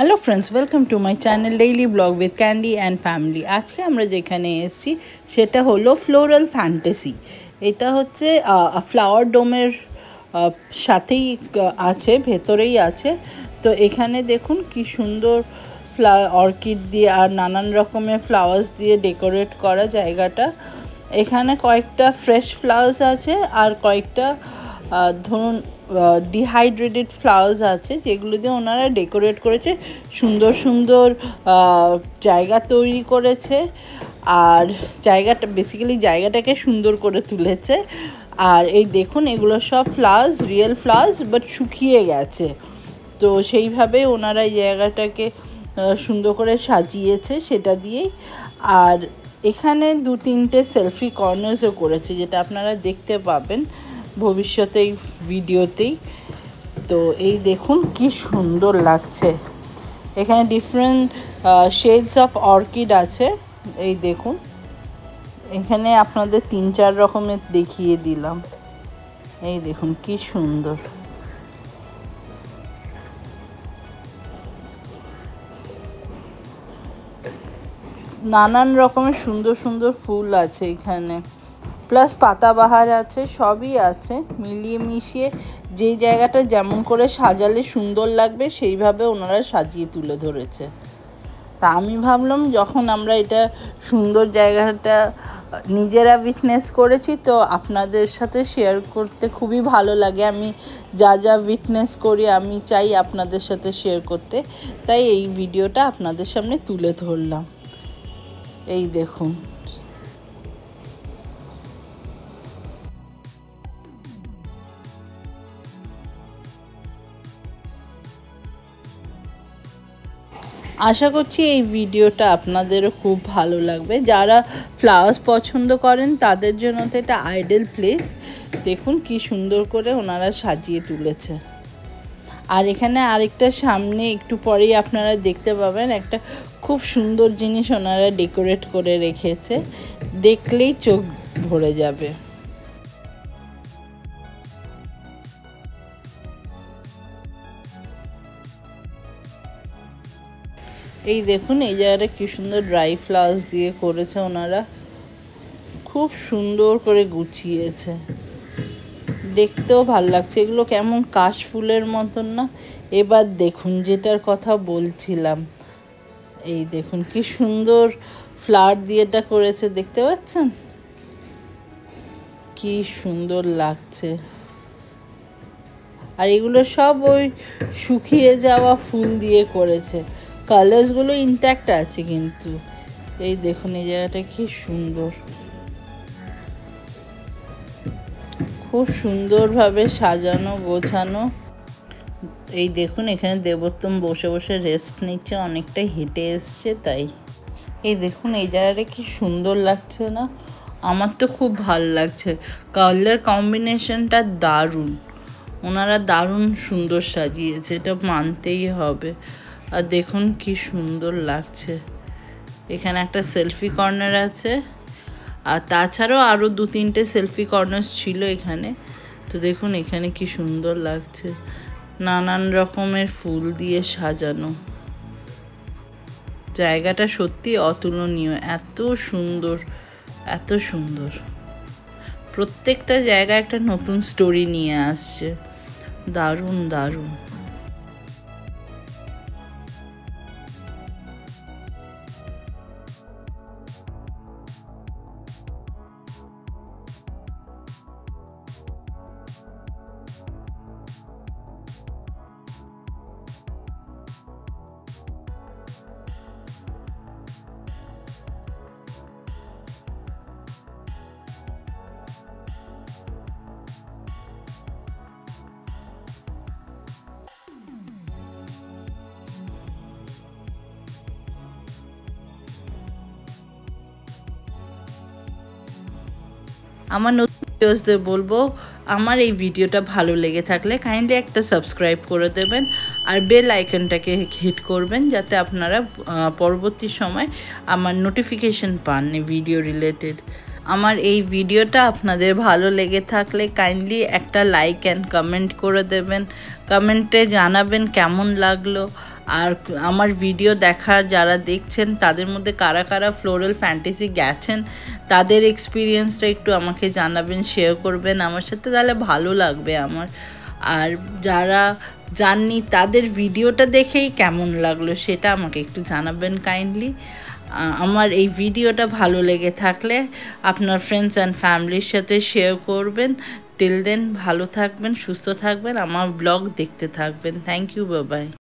Hello friends, welcome to my channel daily blog with candy and family. আজকে আমরা যেখানে এসেছি সেটা হলো ফ্লোরাল ফ্যান্টাসি। এটা হচ্ছে ফ্লাওয়ার ডোমের সাথেই আছে, ভেতরেই আছে। তো এখানে দেখুন কি সুন্দর অর্কিড দিয়ে আর নানান রকমের ফ্লাওয়ার্স দিয়ে ডেকোরেট করা জায়গাটা। এখানে কয়েকটা ফ্রেশ ফ্লাওয়ার্স আছে আর কয়েকটা ধরুন ডিহাইড্রেটেড ফ্লাওয়ার্স আছে, যেগুলো দিয়ে ওনারা ডেকোরেট করেছে, সুন্দর সুন্দর জায়গা তৈরি করেছে। আর জায়গাটা বেসিক্যালি জায়গাটাকে সুন্দর করে তুলেছে। আর এই দেখুন, এগুলো সব ফ্লাওয়ার্স, রিয়েল ফ্লাওয়ার্স, বাট শুকিয়ে গেছে। তো সেইভাবে ওনারা এই জায়গাটাকে সুন্দর করে সাজিয়েছে সেটা দিয়েই। আর এখানে 2-3টে সেলফি কর্নার্সও করেছে, যেটা আপনারা দেখতে পাবেন ভবিষ্যতে এই ভিডিওতেই। তো এই দেখুন কি সুন্দর লাগছে। এখানে ডিফারেন্ট শেডস অফ অর্কিড আছে। এই দেখুন, এখানে আপনাদের 3-4 রকমের দেখিয়ে দিলাম। এই দেখুন কি সুন্দর। নানান রকমের সুন্দর সুন্দর ফুল আছে এখানে, প্লাস পাতাবাহার আছে, সবই আছে মিলিয়ে মিশিয়ে। যেই জায়গাটা যেমন করে সাজালে সুন্দর লাগবে সেইভাবে ওনারা সাজিয়ে তুলে ধরেছে। তা আমি ভাবলাম, যখন আমরা এটা সুন্দর জায়গাটা নিজেরা উইটনেস করেছি, তো আপনাদের সাথে শেয়ার করতে খুবই ভালো লাগে। আমি যা যা উইটনেস করি আমি চাই আপনাদের সাথে শেয়ার করতে, তাই এই ভিডিওটা আপনাদের সামনে তুলে ধরলাম। এই দেখুন, আশা করছি এই ভিডিওটা আপনাদেরও খুব ভালো লাগবে। যারা ফ্লাওয়ার্স পছন্দ করেন তাদের জন্য তো এটা আইডল প্লেস। দেখুন কি সুন্দর করে ওনারা সাজিয়ে তুলেছে। আর এখানে আরেকটা সামনে একটু পরেই আপনারা দেখতে পাবেন, একটা খুব সুন্দর জিনিস ওনারা ডেকোরেট করে রেখেছে, দেখলেই চোখ ভরে যাবে। এই দেখুন, এই জায়গাটা কি সুন্দর ড্রাই ফ্লাওয়ার্স দিয়ে করেছে ওনারা, খুব সুন্দর করে গুছিয়েছে, দেখতেও ভাল লাগছে। এগুলো কেমন কাশফুলের মতন না? এবার দেখুন যেটার কথা বলছিলাম, এই দেখুন কি সুন্দর ফ্লাওয়ার দিয়ে এটা করেছে, দেখতে পাচ্ছেন কি সুন্দর লাগছে। আর এগুলো সব ওই শুকিয়ে যাওয়া ফুল দিয়ে করেছে, কালার্সগুলো ইনট্যাক্ট আছে কিন্তু। এই দেখুন এই জায়গাটা কি সুন্দর, খুব সুন্দরভাবে সাজানো গোছানো। এই দেখুন, এখানে দেবোত্তম বসে বসে রেস্ট নিচ্ছে, অনেকটা হেঁটে এসছে তাই। এই দেখুন এই জায়গাটা কি সুন্দর লাগছে না? আমার তো খুব ভাল লাগছে, কালার কম্বিনেশনটা দারুণ। ওনারা দারুণ সুন্দর সাজিয়েছে, এটা মানতেই হবে। আর দেখুন কি সুন্দর লাগছে। এখানে একটা সেলফি কর্নার আছে, আর তাছাড়াও আরও 2-3টে সেলফি কর্নার্স ছিল এখানে। তো দেখুন এখানে কি সুন্দর লাগছে, নানান রকমের ফুল দিয়ে সাজানো। জায়গাটা সত্যি অতুলনীয়, এত সুন্দর, এত সুন্দর। প্রত্যেকটা জায়গা একটা নতুন স্টোরি নিয়ে আসছে, দারুণ দারুণ। আমার নতুন ভিউয়ার্সদের বলবো, আমার এই ভিডিওটা ভালো লেগে থাকলে কাইন্ডলি একটা সাবস্ক্রাইব করে দেবেন, আর বেল আইকনটাকে হিট করবেন, যাতে আপনারা পরবর্তী সময় আমার নোটিফিকেশন পান ভিডিও রিলেটেড। আমার এই ভিডিওটা আপনাদের ভালো লেগে থাকলে কাইন্ডলি একটা লাইক অ্যান্ড কমেন্ট করে দেবেন। কমেন্টে জানাবেন কেমন লাগলো, আর আমার ভিডিও দেখা যারা দেখছেন তাদের মধ্যে কারা কারা ফ্লোরাল ফ্যান্টাসি গেছেন তাদের এক্সপিরিয়েন্সটা একটু আমাকে জানাবেন, শেয়ার করবেন আমার সাথে, তাহলে ভালো লাগবে আমার। আর যারা জাননি তাদের ভিডিওটা দেখেই কেমন লাগলো সেটা আমাকে একটু জানাবেন কাইন্ডলি। আমার এই ভিডিওটা ভালো লেগে থাকলে আপনার ফ্রেন্ডস অ্যান্ড ফ্যামিলির সাথে শেয়ার করবেন। টিল দেন ভালো থাকবেন, সুস্থ থাকবেন, আমার ব্লগ দেখতে থাকবেন। Thank you, bye by.